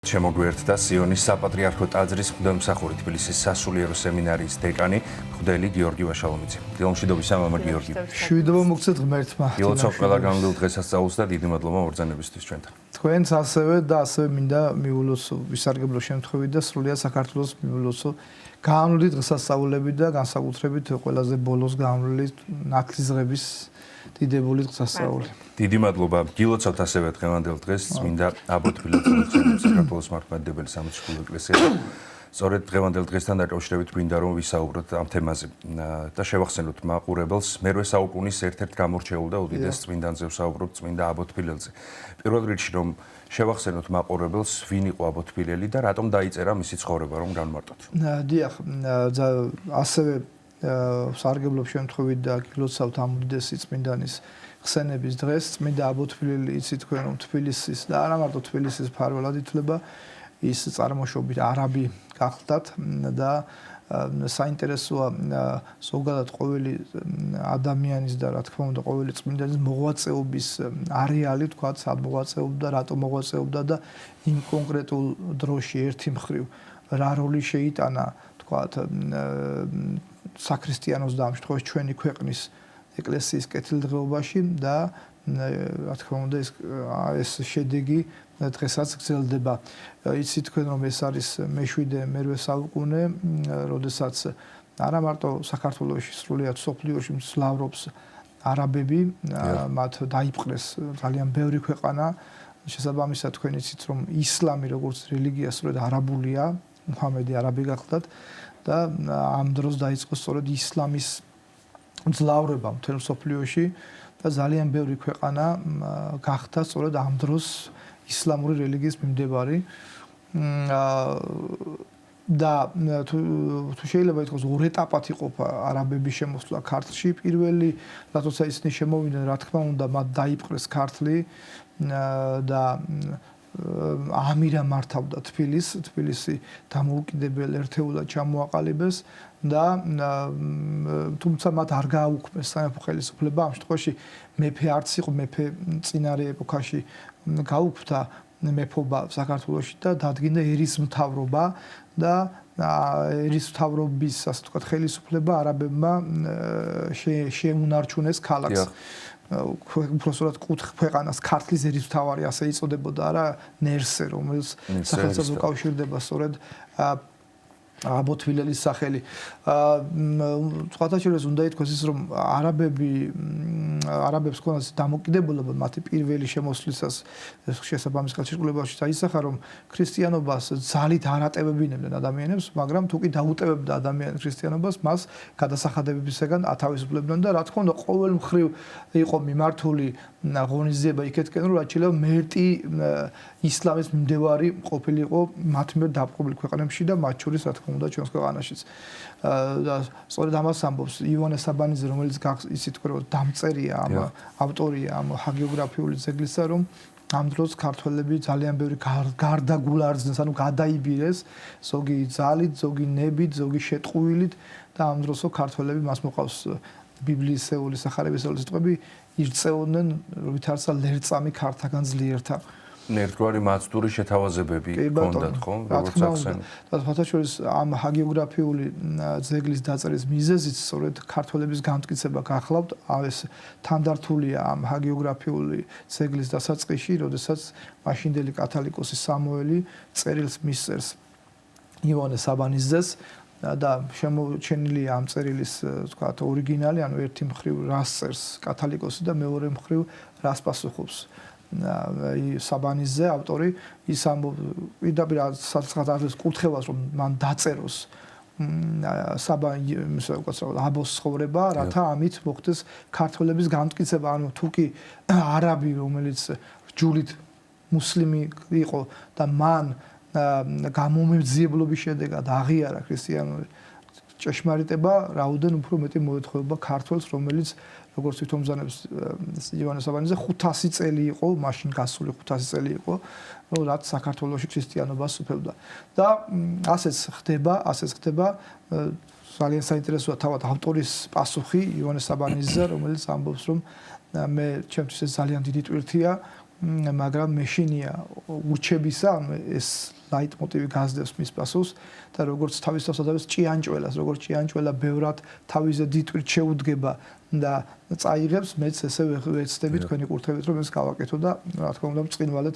შემოგვიერთდა სიონის საპატრიარქო ტაძრის მღვდელმსახური თბილისის სასულიერო სემინარიის დეკანი მღვდელი გიორგი ვაშალომიძე. დილომშვიდობისა მამა გიორგი. მშვიდობა მოგცეთ ღმერთმა. გილოცავ ყველა განვლილ დღესასწაულს და დიდი მადლობა მობრძანებისთვის ჩვენთან. თქვენც ასევე და ასევე მინდა მიულოცო ვისარგებლო შემთხვევით და სრულიად საქართველოს მიულოცო განვლილი დღესასწაულები და განსაკუთრებით ყველაზე ბოლოს განვლილი ნათლისღების დიდებული დღესასწაული. დიდი მადლობა. გილოცავთ ასევე დღევანდელ დღეს წმინდა აბო-თბილისის საქართველოს მართლმადიდებელი სამოციქულო ეკლესიაში. სწორედ დღევანდელ დღესთან დაკავშირებით გვინდა რომ ვისაუბროთ ამ თემაზე და შევახსენოთ მაყურებელს მერვე საუკუნის ერთ-ერთ გამორჩეულ და უდიდეს წმინდანზე ვსაუბრობთ წმინდა აბო-თბილელზე. პირველ რიგში რომ შევახსენოთ მაყურებელს ვინ იყო აბო-თბილელი და რატომ დაიწერა მისი ცხოვრება რომ განმარტოთ. დიახ, ასევე სარგებლობ შემთხვევით და გილოცავთ ამ უდიდესი წმინდანის ხსენების დღეს წმინდა აბო-თბილელი იცით თქვენ რომ თბილისის და არა მარტო თბილისის მფარველად ითვლება ის წარმოშობით არაბი გახლდათ და საინტერესოა ზოგადად ყოველი ადამიანის და რა თქმა უნდა ყოველი წმინდანის მოღვაწეობის არეალი თქვა სად მოღვაწეობდა რატომ მოღვაწეობდა და იმ კონკრეტულ დროში ერთი მხრივ რა როლი შეიტანა თქვა საქრისტიანოს და ამ შემთხვევაში ჩვენი ქვეყნის ეკლესიის კეთილდღეობაში და რა თქმა უნდა ეს შედეგი დღესაც გრძელდება. იცით თქვენ რომ ეს არის მე-7 საუკუნე, როდესაც არა მარტო საქართველოში სრულიად მსოფლიოში მძლავრობს არაბები, მათ დაიპყრეს ძალიან ბევრი ქვეყანა. შესაბამისად თქვენ იცით რომ ისლამი როგორც რელიგია სწორედ არაბულია, მუჰამედი არაბი გახლდათ და ამ დროს დაიწყო სწორედ ისლამის მძლავრება მთელ მსოფლიოში და ძალიან ბევრი ქვეყანა გახდა სწორედ ამ დროს ისლამური რელიგიის მიმდევარი და თუ შეიძლება ითქვას ორ ეტაპად იყოფა არაბების შემოსვლა ქართლში. პირველი რატოცა ისინი შემოვიდნენ, რა თქმა უნდა, მათ დაიპყრეს ქართლი და ამირა მართავდა თბილისი დამოუკიდებელ ერთეულად ჩამოაყალიბეს და თუმცა მათ არ გააუქმეს სამეფო ხელისუფლება. ამ შემთხვევაში მეფე არც იყო, მეფე წინარე ეპოქაში გაუქმდა მეფობა საქართველოში და დადგინდა ერისმთავრობა და ერისმთავრობის ასე ვთქვათ ხელისუფლება არაბებმა შეუნარჩუნეს ქალაქს. უბრალოდ ქვეყანას ქართლის ერისმთავარი ასე იწოდებოდა არა ნერსე რომელიც სახელსაც უკავშირდება სწორედ აბო-თბილელის სახელი. სხვათაშორის უნდა ითქვას ის რომ არაბებს ქონდათ დამოკიდებულება მათი პირველი შემოსვლისას შესაბამის ხელშეკრულებაში დაისახა რომ ქრისტიანობას ძალით არ ატევებინებდნენ ადამიანებს, მაგრამ თუ კი დაუტევებდა ადამიანი ქრისტიანობას, მას გადასახადებებისგან ათავისუფლებდნენ და რა თქმა უნდა ყოველ მხრივ იყო მიმართული ღონისძიება იქეთკენ რომ რაც შეიძლება მერტი ისლამის მიმდევარი ყოფილიყო მათ მიერ დაპყრობილ ქვეყნებში და მათ შორის რა თქმა უნდა ჩვენს ქვეყანაშიც. და სწორედ ამას ამბობს ივანე საბანიძე, რომელიც იცით თქვენ რომ დამწერია ამ ავტორია ამ ჰაგიოგრაფიული ძეგლისა, რომ ამ დროს ქართველები ძალიან ბევრი გარდაგულარდნენ, ანუ გადაიბირეს, ზოგი ძალით, ზოგი ნებით, ზოგი შეტყუილით და ამ დროსო ქართველები მას მოყავს ბიბლიისეული სახარებისეული სიტყვები ირწეოდნენ, ვითარცა ლერწამი ქართაგან ძლიერთა. ერთგვარი მაცდური შეთავაზებები ჰქონდათ, ხო? როგორც ახსენეთ. და სხვათაშორის ამ ჰაგიოგრაფიული ძეგლის დაწერის მიზეზიც სწორედ ქართველების განმტკიცება გახლავთ. ეს თანდართულია ამ ჰაგიოგრაფიული ძეგლის დასაწყისში, როდესაც მაშინდელი კათალიკოსი სამუელი წერილს მისწერს ივანე საბანიძეს და შემოჩენილია ამ წერილის თქვათ ორიგინალი, ანუ ერთი მხრივ რას წერს კათალიკოსი და მეორე მხრივ რას პასუხობს საბანიძე ავტორი. ის პირდაპირ სადღაც კურთხევას რომ მან დაწეროს აბოს ცხოვრება, რათა ამით მოხდეს ქართველების განმტკიცება. ანუ თუ კი არაბი რომელიც ჯულით მუსლიმი იყო და მან გამომეძიებლობის შედეგად აღიარა ქრისტიანული ჭეშმარიტება, რაუდენ უფრო მეტი მოეთხოვება ქართველს, რომელიც როგორც თვითომზანებს ივანე საბანიძე 500 წელი იყო, მაშინ გასული 500 წელი იყო, რაც საქართველოში ქრისტიანობას უფევდა. და ასეც ხდება ძალიან საინტერესოა თავად ავტორის პასუხი ივანე საბანიძე, რომელიც ამბობს რომ მე ჩემთვის ეს ძალიან დიდი ტვირთია მაგრამ მეშინია ურჩებისა, ეს ლაიტმოტივი გაზდევს მის პასუხს და როგორც თავის თავს ჭიანჭველას, როგორც ჭიანჭველა ბევრად თავიზე დიტვირთ შეუდგება და წაიღებს, მეც ესე ვეცდები თქვენი კურთხევით, რომ ეს გავაკეთო და რა თქმა უნდა მწყინვალედ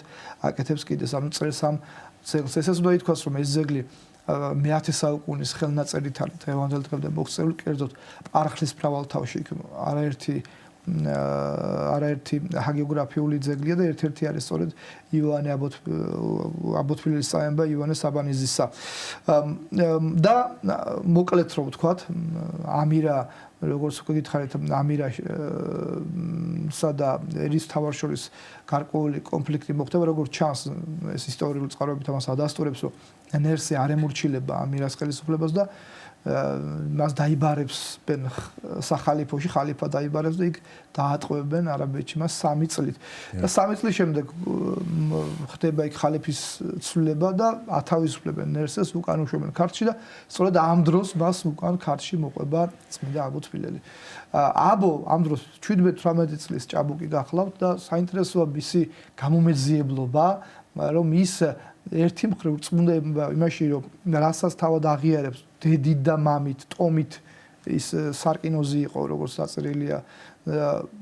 აკეთებს კიდეს ამ წერს ამ ძეგლს. ესეც უნდა ითქვას, რომ ეს ძეგლი მე-10 საუკუნის ხელნაწერით არის დღევანდელ დღემდე მოღწეული, კერძოდ პარხლის მრავალთავში იქ არაერთი ჰაგიოგრაფიული ძეგლია და ერთ-ერთი არის სწორედ ივანე აბოთფილელის წაება ივანე საბანიზისა. და მოკლედ რომ ვთქვათ, ამირა როგორც უკვე გითხარით, ამირასა და ერისთავარ შორის გარკვეული კონფლიქტი მოხდება, როგორც ჩანს ეს ისტორიული წყაროებით ამას ადასტურებს, რომ ნერსე არ ემორჩილება ამირას ხელისუფლებას და მას დაიბარებს სახალიფოში, ხალიფა დაიბარებს და იქ დაატყვევებენ არაბეთში მას 3 წლით. და 3 წლის შემდეგ ხდება იქ ხალიფის ცვლილება და ათავისუფლებენ ნერსეს, უკან უშვებენ ქართლში და სწორედ ამ დროს მას უკან ქართლში მოყვება წმინდა აბოთფილელი. აბო ამ დროს 17-18 წლის ჭაბუკი გახლავთ და საინტერესოა მისი გამომეძიებლობა, რომ ის ერთი მხრივ წმინდება იმაში, რომ რასაც თავად აღიარებს დედით და მამით, ტომით ის სარკინოზი იყო, როგორც დაწერილია,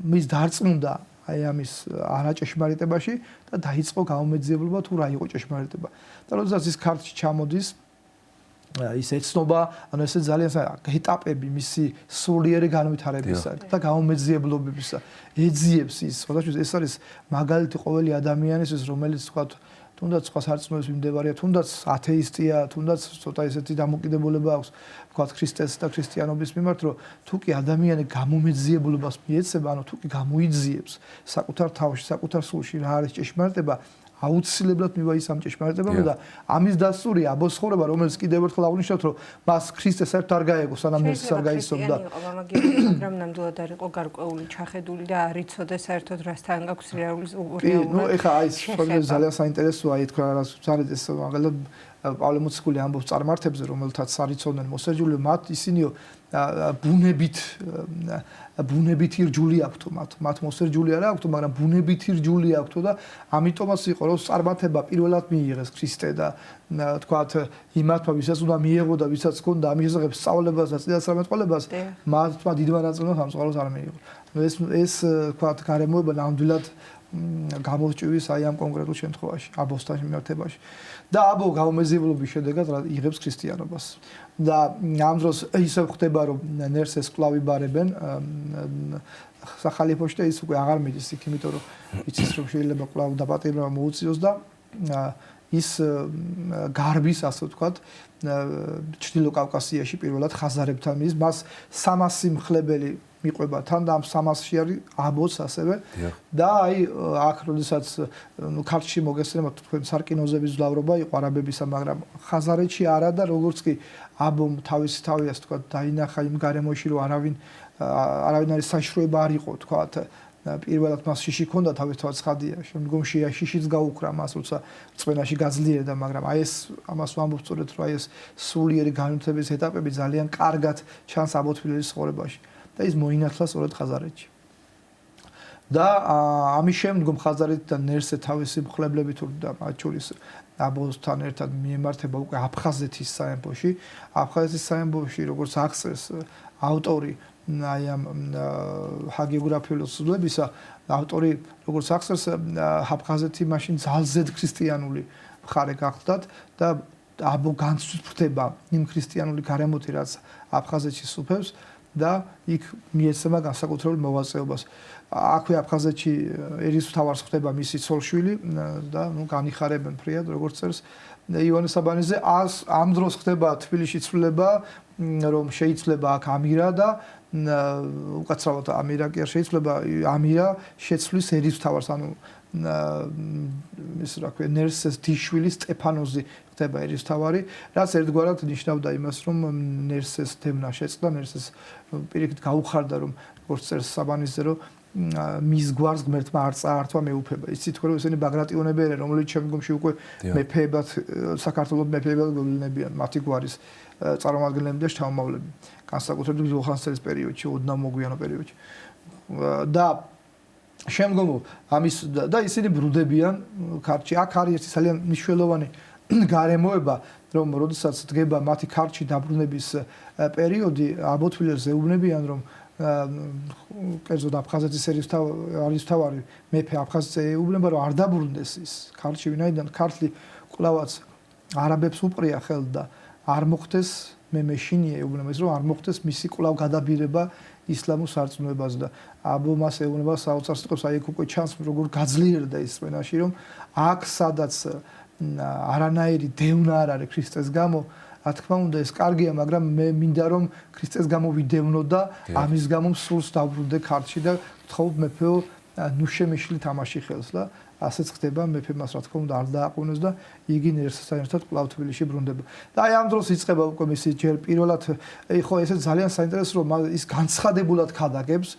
მის დარწმუნდა აი ამის არაჭეშმარიტებაში და დაიწყო გამომეძიებლობა თუ რა იყო ჭეშმარიტება. და როდესაც ის ქართლში ჩამოდის, ის ეცნობა, ანუ ესე ძალიან ეტაპები მისი სულიერი განვითარებისა და გამომეძიებლობებისა ეძიებს ის. ხოდაშვილს ეს არის მაგალითი ყოველი ადამიანისთვის, რომელიც თქვა თუნდაც სხვა სარწმუნოების მიმდებარეა, თუნდაც ათეისტია, თუნდაც ცოტა ესეთი დამოკიდებულება აქვს, თქვა ქრისტეს და ქრისტიანობის მიმართ, რომ თუ კი ადამიანი გამომეძიებლობას მიეცება, ანუ თუ კი გამოიძიებს საკუთარ თავში, საკუთარ სულში რა არის ჭეშმარიტება, აუცილებლად მივა ის ამ ჭეშმარიტებამ და ამის დასტურია აბოს ცხოვრება, რომელიც კიდევ ერთხელ აღნიშნავთ, რომ მას ქრისტე საერთოდ არ გაეგო, სანამ ეს არ გაიცნობდა. მაგრამ ნამდვილად არ იყო გარკვეული ჩახედული და არ იცოდა საერთოდ რასთან გაქვს რეალურად. ნუ ეხა აი ეს ძალიან საინტერესოა, აი თქვა რა ზარეს მაგალითად პავლე მოციქული ამბობს წარმართებზე, რომელთაც არ იცოდნენ მოსაჯული, მათ ისინიო ბუნებითი რჯული აქვთო მათ მოსერჯული არ აქვთო, მაგრამ ბუნებითი რჯული აქვთო და ამიტომაც იყო რომ წარმართება პირველად მიიღეს ქრისტე და თქვათ იმათმა ვისაც უნდა მიეღო და ვისაც ჰქონდა ამის შესახებ სწავლებას და წინასწარმეტყველებას, მათმა დიდმა ნაწილმა სამწუხაროდ არ მიიღო. ეს თქვათ გარემოება ნამდვილად გამოსჭვის აი ამ კონკრეტულ შემთხვევაში, აბოსთან მიმართებაში. და აბო გამომეძიებლობის შედეგად იღებს ქრისტიანობას. და ამ დროს ისევ ხდება, რომ ნერსეს კვლავ იბარებენ სახალიფოში და ის უკვე აღარ მიდის იქ, იმიტომ რომ იცის რომ შეიძლება კვლავ დაპატიმრება მოუწიოს და ის გარბის, ასე ვთქვათ, ჩრდილო კავკასიაში პირველად ხაზარებთან მიდის, მას 300 მხლებელი მიყვება თან და ამ 300-ში არის აბოც ასევე და აი აქ როდესაც ქართლში მოგესწრება თქვენ სარკინოზების ძლავრობა იყო არაბებისა, მაგრამ ხაზარეთში არა და როგორც კი აბომ თავისი თავი ასე თქვა დაინახა იმ გარემოში, რომ არავინ არის საშროება არ იყო, თქვათ პირველად მას შიში ჰქონდა თავის თავად ცხადია, შემდგომში შიშიც გაუქრა მას, როცა წვენაში გაძლიერდა, მაგრამ აი ეს ამას ვამბობ სწორედ, რომ აი ეს სულიერი განვითარების ეტაპები ძალიან კარგად ჩანს აბოთფილელის ცხოვრებაში. და ის მოინათლა სწორედ ხაზარეთში. და ამის შემდგომ ხაზარეთი და ნერსე თავისი მხლებლებით და მათ შორის აბოსთან ერთად მიემართება უკვე აფხაზეთის სამეფოში. აფხაზეთის სამეფოში, როგორც აღწერს ავტორი აი ამ ჰაგიოგრაფიული ცნობებისა, ავტორი როგორც აღწერს, აფხაზეთი მაშინ ძალზედ ქრისტიანული მხარე გახდათ და აბო განცვიფრდება იმ ქრისტიანული გარემოთი, რაც აფხაზეთში სუფევს და იქ მიეცემა განსაკუთრებულ მოღვაწეობას. აქვე აფხაზეთში ერისთავარს ხდება მისი ცოლშვილი და ნუ განიხარებენ ფრიად, როგორც წერს ივანე საბანიზე. ამ დროს ხდება თბილისში ცვლილება, რომ შეიძლება აქ ამირა და უკაცრავად ამირა კი არ შეიძლება, ამირა შეცვლის ერისთავარს, ანუ ის რა ქვია, ნერსეს დიშვილი სტეფანოზი ხდება ერისთავარი, რაც ერთგვარად ნიშნავდა იმას, რომ ნერსეს დევნა შეწყდა, ნერსეს პირიქით გაუხარდა, რომ როგორც წერს საბანიზე, რომ მის გვარს ღმერთმა არ წაართვა მეუფება. იცით რომ ესენი ბაგრატიონები არიან, რომლებიც შემდგომში უკვე მეფეებად, საქართველოს მეფეებად გვევლინებიან, მათი გვარის წარმომადგენლები და შემდგომ ამის და ისინი ბრუნდებიან ქართლში. აქ არის ერთი ძალიან მნიშვნელოვანი გარემოება, რომ როდესაც დგება მათი ქართლში დაბრუნების პერიოდი, აბოთვილებს ეუბნებიან, რომ კერძოდ აფხაზეთის არის თავარი მეფე აფხაზეთს ეუბნება, რომ არ დაბრუნდეს ის ქართლში, ვინაიდან ქართლი კვლავაც არაბებს უპრია ხელს და არ მოხდეს მე მეშინია ეუბნება ის, რომ არ მოხდეს მისი კვლავ გადაბირება ისლამურ სარწმუნოებაზე და აბო მას ეუბნება საოცარ სიტყვებს, აი უკვე ჩანს როგორ გაძლიერდა ის წვენაში, რომ აქ სადაც არანაირი დევნა არ არის ქრისტეს გამო, რა თქმა უნდა ეს კარგია, მაგრამ მე მინდა რომ ქრისტეს გამო ვიდევნო და ამის გამო სულს დავბრუნდე ქართლში და ვთხოვ მეფეო ნუ შემიშლი თამაში ხელს და ასეც ხდება მეფემ მას რა თქმა უნდა არ დააყოვნოს და იგი ნერსთან ერთად კვლავ თბილისში ბრუნდება. და აი ამ დროს იწყება უკვე მისი ჯერ პირველად ხო ესე ძალიან საინტერესო რომ ის განცხადებულად ქადაგებს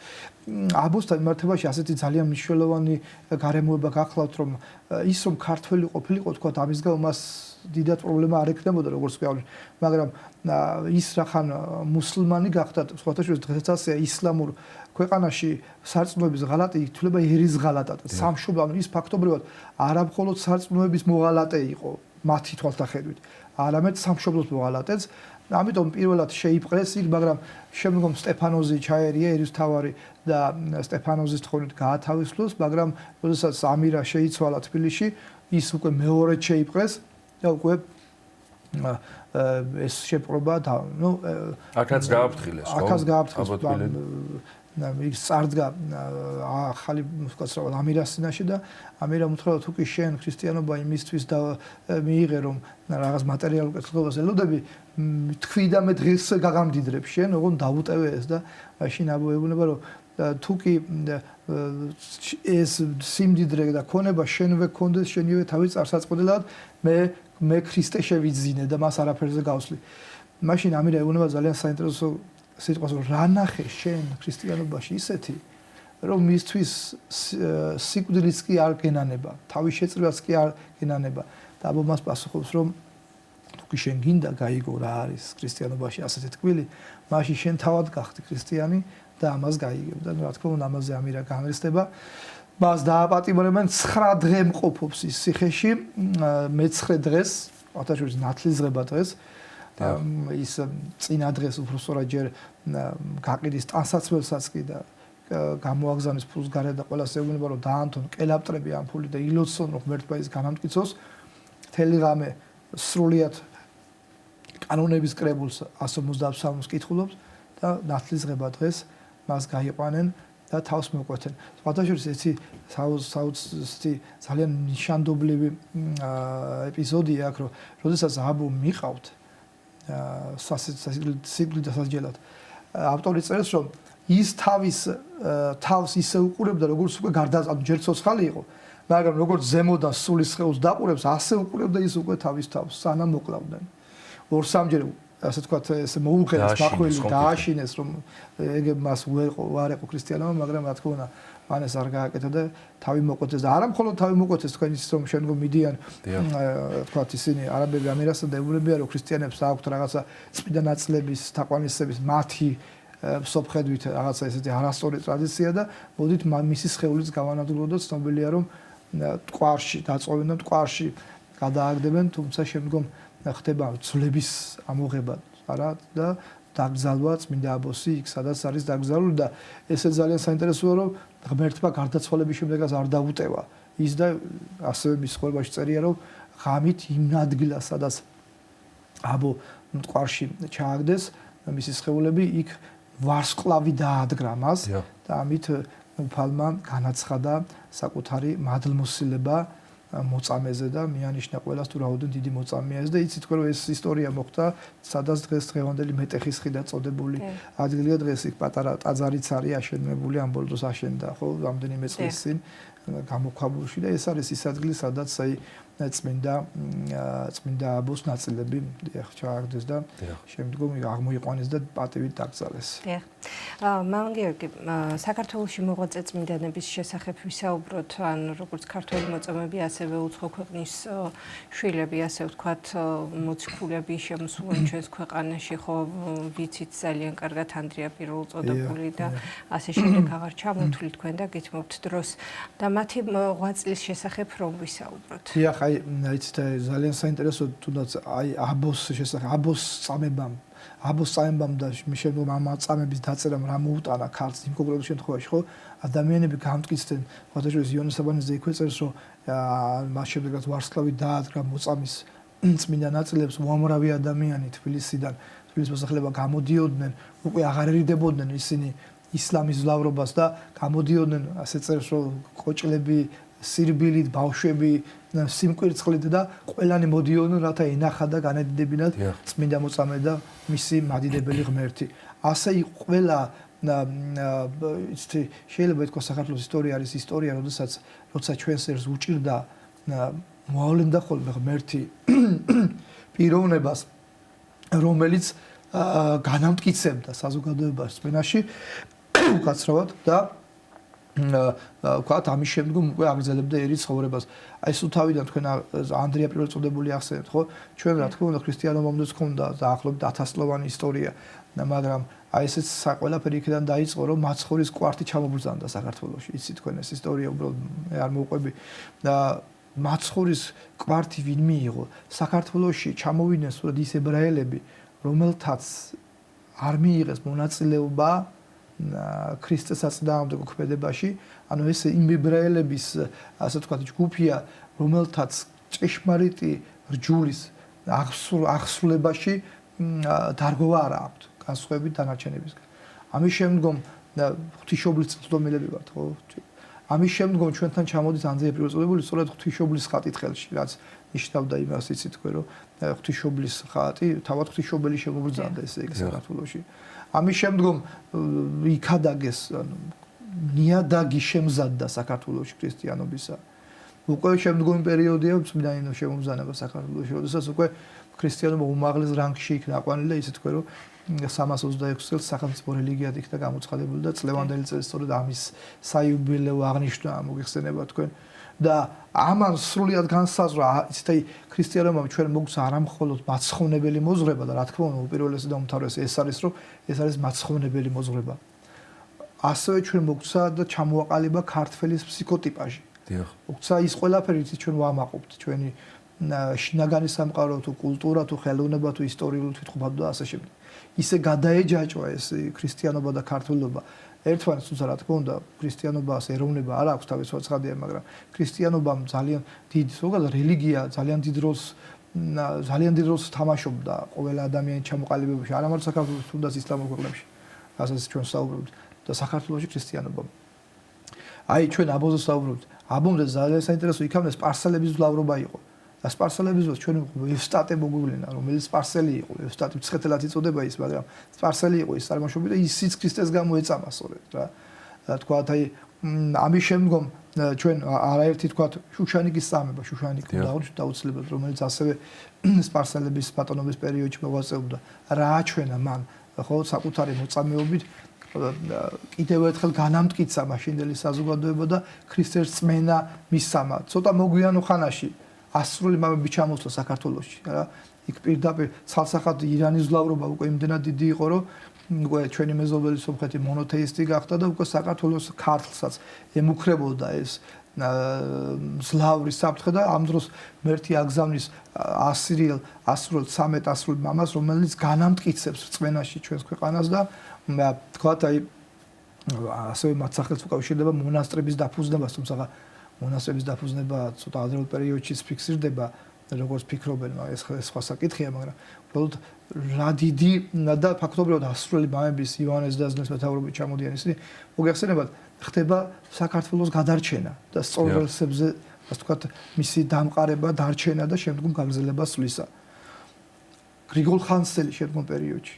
აბოსთან მიმართებაში ასეთი ძალიან მნიშვნელოვანი გარემოება გახლავთ რომ ის რომ ქართველი ყოფილიყო თქვა ამის გამო მას დიდად პრობლემა არ ექნებოდა როგორც ვიყავი, მაგრამ ის რახან მუსლიმანი გახდათ, სხვათა შორის დღესაც ასეა ისლამურ ქვეყანაში სარწმუნოების ღალატი ითვლება ერის ღალატად. სამშობლო ის ფაქტობრივად არა მხოლოდ სარწმუნოების მოღალატე იყო მათი თვალსაჩინით, არამედ სამშობლოს მოღალატეც. ამიტომ პირველად შეიპყრეს იქ, მაგრამ შემდგომ სტეფანოზი ჩაერია ერისთავარი და სტეფანოზის თხოვნით გაათავისუფლოს, მაგრამ როდესაც ამირა შეიცვალა თბილისში, ის უკვე მეორედ შეიპყრეს. და უკვე ეს შეპყრობა და ნუ აქაც გააფრთხილეს ხო? აქაც გააფრთხილეს. ის წარდგა ახალი ვთქვათ ამირას წინაშე და ამირამ უთხრა თუ კი შენ ქრისტიანობა იმისთვის და მიიღე რომ რაღაც მატერიალურ კეთილობას ელოდები თქვი და მე დღეს გაგამდიდრებ შენ ოღონდ დავუტევე ეს და მაშინ აბოებუნება რომ თუ კი ეს სიმდიდრე და ქონება შენვე გქონდეს შენივე თავი წარსაწყოდელად მე ქრისტე შევიძინე და მას არაფერზე გავსლი. მაშინ ამირა ეუბნება ძალიან საინტერესო სიტყვას რომ რა ნახე შენ ქრისტიანობაში ისეთი რომ მისთვის სიკვდილიც კი არ გენანება, თავის შეწრებას კი არ გენანება და აბო მას პასუხობს რომ თუ კი შენ გინდა გაიგო რა არის ქრისტიანობაში ასეთი თქმილი, მაშინ შენ თავად გახდი ქრისტიანი და ამას გაიგებ და რა თქმა უნდა ამაზე ამირა განრისდება. მას დააპატიმრებენ 9 დღე მყოფობს ის ციხეში, მე-9 დღეს, ათაშორის ნათლისღება დღეს ის წინა დღეს უბრალოდ ჯერ გაყიდის ტანსაცმელსაც კი და გამოაგზავნის ფულს გარეთ და ყველას ეუბნება რომ დაანთონ კელაპტრები ამ ფული და ილოცონ რომ ღმერთმა ის განამტკიცოს მთელი ღამე სრულიად კანონების კრებულს 153-ს კითხულობს და ნათლისღება დღეს მას გაიყვანენ და თავს მოკვეთენ. სხვათაშორის ეს ძალიან ნიშანდობლივი ეპიზოდია აქ რომ როდესაც აბუ მიყავთ სიკვდილით დასაჯელად ავტორი წერს რომ ის თავს ისე უყურებდა როგორც უკვე გარდაცვალა ჯერ ცოცხალი იყო მაგრამ როგორც ზემოდან სულის სხეულს დაყურებს ასე უყურებდა ის უკვე თავის თავს სანამ მოკლავდნენ. ორ-სამჯერ ასე თქვათ ეს მოუღეს მახვილი დააშინეს რომ ეგ მას უარ ეყო ქრისტიანობა მაგრამ რა თქმა უნდა მანეს არ გააკეთა და თავი მოკვეთეს და არა მხოლოდ თავი მოკვეთეს თქვენ იცით რომ შემდგომ მიდიან თქვათ ისინი არაბები ამირასთან და ეუბნებიან რომ ქრისტიანებს აქვთ რაღაცა წმინდა ნაწილების თაყვანისების მათი სოფხედვით რაღაცა ესეთი არასწორი ტრადიცია და მოდით მისი სხეულიც გავანადგუროთ და ცნობილია რომ ტყვარში დაწოვენ და ტყვარში გადააგდებენ თუმცა შემდგომ ხდება ძვლების ამოღება არა და დაგზალვა წმინდა აბოსი იქ სადაც არის დაგზალული და ესე ძალიან საინტერესოა რომ ღმერთმა გარდაცვალების შემდეგაც არ დაუტევა ის და ასევე მის ხორბაში წერია რომ ღამით იმ ადგილას სადაც აბო ტყვარში ჩააგდეს მისი სხეულები იქ ვარსკვლავი დაადგრა მას და ამით უფალმა განაცხადა საკუთარი მადლმოსილება მოწამეზე და მიანიშნა ყველას თუ რაოდენ დიდი მოწამეა ეს და იცით თქვენ რომ ეს ისტორია მოხდა სადაც დღეს დღევანდელი მეტეხის ხიდა წოდებული ადგილია დღეს იქ პატარა ტაძარიც არის აშენებული ამ ბოლოს აშენდა ხო რამდენიმე წლის წინ გამოქვაბულში და ეს არის ის ადგილი სადაც აი წმინდა აბოს ნაწილები ჩააგდეს და შემდგომ აღმოიყვანეს და პატივით დაკრძალეს. მამან გიორგი, საქართველოში მოღვაწე წმინდანების შესახებ ვისაუბროთ, ან როგორც ქართველი მოწამეები, ასევე უცხო ქვეყნის შვილები, ასე ვთქვათ, მოციქულები შემოსულან ჩვენს ქვეყანაში, ხო, ვიცით ძალიან კარგად ანდრია პირველწოდებული და ასე შემდეგ აღარ ჩამოთვლით თქვენ და გითმობთ დროს და მათი ღვაწლის შესახებ რომ ვისაუბროთ. დიახ, იცით, ძალიან საინტერესო თუნდაც აბოს შესახებ, აბოს წამებამ და შემდგომ ამ წამების დაწერამ რა მოუტანა ქართლს იმ კონკრეტულ შემთხვევაში, ხო? ადამიანები გამტკიცდნენ, ხოთაშორის იონეს აბანეზე იქვე წერს, რომ მას შემდეგაც ვარსკვლავი დაადგა მოწამის წმინდა ნაწილებს, უამრავი ადამიანი თბილისიდან, თბილისის მოსახლეობა გამოდიოდნენ, უკვე აღარ ერიდებოდნენ ისინი ისლამის მძლავრობას და გამოდიოდნენ, ასე წერს, რომ კოჭლები, სირბილით, ბავშვები, სიმკვირცხლით და ყველანი მოდიოდნენ, რათა ენახა და განედიდებინათ წმინდა მოწამე და მისი მადიდებელი ღმერთი. ასე ყველა იცით, შეიძლება ითქვას საქართველოს ისტორია არის ისტორია, როცა ჩვენს ერს უჭირდა მოავლენდა ხოლმე ღმერთი პიროვნებას, რომელიც განამტკიცებდა საზოგადოებას წმენაში უკაცრავად და ვთქვათ, ამის შემდგომ უკვე აგრძელებდა ერი ცხოვრებას. აი სულ თავიდან თქვენ ანდრია პირველწოდებული ახსენეთ, ხო? ჩვენ რა თქმა უნდა ქრისტიანობამდე გვქონდა დაახლოებით 1000-წლოვანი ისტორია, მაგრამ აი ესეც ყველაფერი იქიდან დაიწყო, რომ მაცხოვრის კვართი ჩამობრძანდა საქართველოში. იცით თქვენ ეს ისტორია უბრალოდ არ მოვყვები და მაცხოვრის კვართი ვინ მიიღო? საქართველოში ჩამოვიდნენ სწორედ ის ებრაელები, რომელთაც არ მიიღეს მონაწილეობა ქრისტეს საწინააღმდეგო ქმედებაში, ანუ ეს იმ ებრაელების, ასე ვთქვათ, ჯგუფია, რომელთაც ჭეშმარიტი რჯულის აღსრულებაში დარგვა არ აქვთ, განსხვავებით დანარჩენებისგან. ამის შემდგომ ღვთისმშობლის წინსვლელები ვართ, ხო? ამის შემდგომ ჩვენთან ჩამოდის ანდრია პირველწოდებული სწორედ ღვთისმშობლის ხატით ხელში, რაც ნიშნავდა იმას, იცით თქვენ, რომ ღვთისმშობლის ხატი, თავად ღვთისმშობელი შემობრძანდა ესე იგი საქართველოში. ამის შემდგომ იქადაგეს, ნიადაგი შემზადდა საქართველოში ქრისტიანობისა. უკვე შემდგომი პერიოდია წმინდანინო შემომზადება საქართველოში, როდესაც უკვე ქრისტიანობა უმაღლეს რანგში იქნა აყვანილი და ისე თქვენ, რომ 326 წელს სახელმწიფო რელიგიად იქნა გამოცხადებული და წლევანდელი წელი სწორედ ამის საიუბილეო აღნიშვნა მოგიხსენება თქვენ. და ამან სრულიად განსაზღვრა, იცით, ქრისტიანობამ ჩვენ მოგცა არა მხოლოდ მაცხოვნებელი მოზღვრება და რა თქმა უნდა უპირველესი და უმთავრესი ეს არის, რომ ეს არის მაცხოვნებელი მოზღვრება. ასევე ჩვენ მოგცა და ჩამოაყალიბა ქართველის ფსიქოტიპაჟი. მოგცა ის ყველაფერი, იცით, ჩვენ ვამაყობთ, ჩვენი შინაგანი სამყარო თუ კულტურა თუ ხელოვნება თუ ისტორიული თვითმყოფად და ასე შემდეგ. ისე გადაეჯაჭვა ეს ქრისტიანობა და ქართველობა. ერთმანეთს თუმცა რა თქმა უნდა ქრისტიანობას ეროვნება არ აქვს თავისუფლად, მაგრამ ქრისტიანობამ ძალიან დიდ ზოგადად რელიგია ძალიან დიდ როლს თამაშობდა ყველა ადამიანის ჩამოყალიბებაში, არა მარტო საქართველოს, თუნდაც ისლამურ ქვეყნებში, რასაც ჩვენ საუბრობთ და საქართველოში ქრისტიანობამ. აი ჩვენ აბოზე საუბრობთ, აბომდე ძალიან საინტერესო იქამდე სპარსელების მძლავრობა იყო. და სპარსელების დროს ჩვენ ევსტატე მოგვივლინა, რომელიც სპარსელი იყო, ევსტატი მცხეთელად იწოდება ის, მაგრამ სპარსელი იყო ის წარმოშობით და ისიც ქრისტეს გამო ეწამა სწორედ რა. თქვათ, აი ამის შემდგომ ჩვენ არაერთი თქვათ შუშანიკის წამება, შუშანიკი დაუცილებლად, რომელიც ასევე სპარსელების ბატონობის პერიოდში მოღვაწეობდა. რა აჩვენა მან, ხო, საკუთარი მოწამეობით კიდევ ერთხელ განამტკიცა მაშინდელი საზოგადოება და ქრისტეს რწმენა მისცამა. ცოტა მოგვიანო ხანაში ასრული მამები ჩამოსვლა საქართველოში, რა. იქ პირდაპირ ცალსახად ირანის მძლავრობა უკვე იმდენად დიდი იყო, რომ უკვე ჩვენი მეზობელი სომხეთი მონოთეისტი გახდა და უკვე საქართველოს ქართლსაც ემუქრებოდა ეს მძლავრი საფრთხე და ამ დროს მერთი აგზავნის ასრულ 13 ასრულ მამას, რომელიც განამტკიცებს რწმენაში ჩვენს ქვეყანას და თქვათ, აი ასევე მათ სახელს უკავშირდება მონასტრების დაფუძნებას, თუმცა მონასტრების დაფუძნება ცოტა ადრეულ პერიოდში ფიქსირდება, როგორც ფიქრობენ, ეს სხვა საკითხია, მაგრამ უბრალოდ რა დიდი და ფაქტობრივად ასრული მამების ივანეს დაზნეს მეთაურობით ჩამოდიან ისინი, მოგეხსენებათ, ხდება საქართველოს გადარჩენა და სწორ რელსებზე, ასე ვთქვათ, მისი დამყარება, დარჩენა და შემდგომ გაგრძელება სვლისა. გრიგოლ ხანძთელი შემდგომ პერიოდში.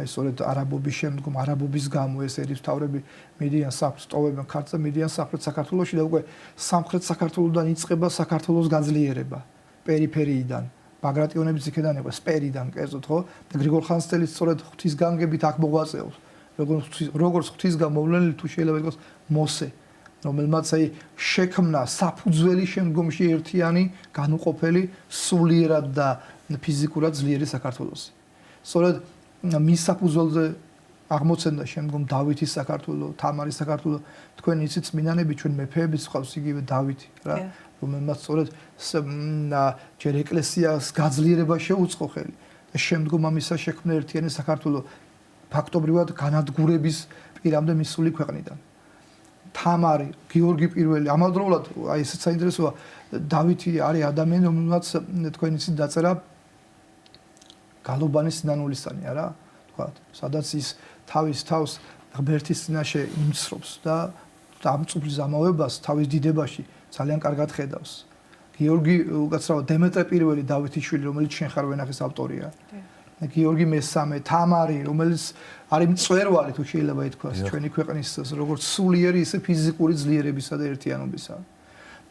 აი სწორედ არაბობის შემდგომ არაბობის გამო ეს ერისმთავრები მიდიან საფრთხეს ტოვებენ ქართლს და მიდიან საფრთხეს საქართველოში და უკვე სამხრეთ საქართველოსდან იწყება საქართველოს გაძლიერება პერიფერიიდან ბაგრატიონების იქიდან იყო სპერიდან კერძოდ ხო და გრიგოლ ხანძთელის სწორედ ღვთისგანგებით აქ მოღვაწეობს როგორც ღვთისგამოვლენილი თუ შეიძლება იყოს მოსე რომელმაც აი შექმნა საფუძველი შემდგომში ერთიანი განუყოფელი სულიერად და ფიზიკურად ძლიერი საქართველოსი სწორედ მის საფუძველზე აღმოცენდა შემდგომ დავითის საქართველო, თამარის საქართველო, თქვენ იცით წმინდანები ჩვენ მეფეებიც ყავს იგივე დავითი რა, რომელმაც სწორედ ჯერ ეკლესიას გაძლიერება შეუწყო ხელი და შემდგომ ამისა შექმნა ერთიანი საქართველო ფაქტობრივად განადგურების პირამდე მისული ქვეყნიდან. თამარი, გიორგი პირველი, ამავდროულად აი ესეც საინტერესოა, დავითი არის ადამიანი, რომელმაც თქვენ იცით დაწერა გალობანის სინანულისანი არა თქვათ სადაც ის თავის თავს ღმერთის წინაშე იმცრობს და ამ წופლის ამავებას თავის დიდებაში ძალიან კარგად ხედავს გიორგი უკაცრავად დემეტრე პირველი დავითის შვილი რომელიც შენ ხარ ვენახის ავტორია გიორგი მესამე თამარი რომელიც არის მწვერვალი თუ შეიძლება ითქვას ჩვენი ქვეყნის როგორც სულიერი ისე ფიზიკური ძლიერებისა და ერთიანობისა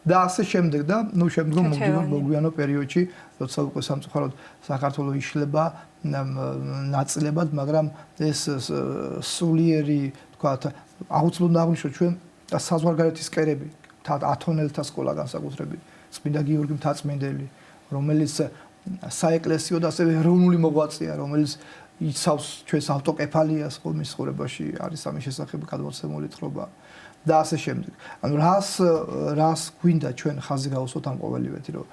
და ასე შემდეგ და ნუ შემდგომ მოგვიანო პერიოდში როცა უკვე სამწუხაროდ საქართველოს იშლება ნაწილებად მაგრამ ეს სულიერი თქვათ აუცილებლად აღნიშნოთ ჩვენ საზღვარგარეთის კერები ათონელთა სკოლა განსაკუთრებით წმინდა გიორგი მთაწმინდელი რომელიც საეკლესიო და ასევე ეროვნული მოღვაწეა რომელიც იცავს ჩვენს ავტოკეფალიას ხოლმის ხურებაში არის ამის შესახებ გადმოცემული თხრობა და ასე შემდეგ. ანუ რას გვინდა ჩვენ ხაზი გავუსვოთ ამ ყოველივეთი რომ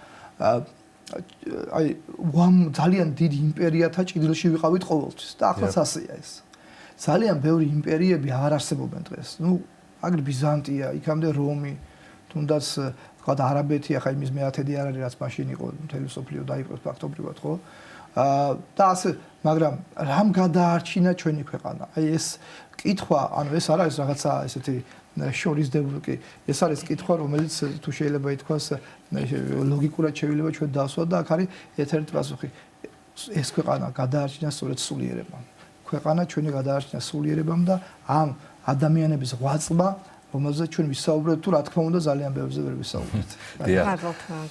აი ძალიან დიდი იმპერიათა ჭიდროში ვიყავით ყოველთვის და ახლა ასეა ეს. ძალიან ბევრი იმპერიები არ არსებობენ დღეს. ნუ აგრ ბიზანტია, იქამდე რომი, თუნდაც თქვა არაბეთი, ახლა იმის მეათედი არ არის რაც მაშინ იყო, მთელი სოფლიო დაიპყროს ფაქტობრივად, ხო? და ასე, მაგრამ რამ გადაარჩინა ჩვენი ქვეყანა? აი ეს კითხვა, ანუ ეს არ არის რაღაცა ესეთი შორისდევლუკი. ეს არის კითხვა, რომელიც თუ შეიძლება ითქვას ლოგიკურად შეიძლება ჩვენ დავსვათ და აქ არის ერთ-ერთი პასუხი. ეს ქვეყანა გადაარჩინა სწორედ სულიერებამ. ქვეყანა ჩვენი გადაარჩინა სულიერებამ და ამ ადამიანების ღვაწლმა რომელზეც ჩვენ ვისაუბრეთ თუ რა თქმა უნდა ძალიან ბევრზე ვერ ვისაუბრეთ.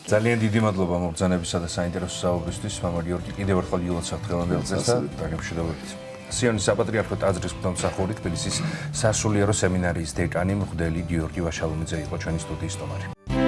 ძალიან დიდი მადლობა მობრძანებისა და საინტერესო საუბრისთვის. მამა გიორგი კიდევ ერთხელ ილოცავთ დღევანდელ დღეს და დაგემშვიდობებით. სიონის საპატრიარქო ტაძრის ღვთისმსახური თბილისის სასულიერო სემინარიის დეკანი მღვდელი გიორგი ვაშალომიძე იყო ჩვენი სტუდიის სტუმარი.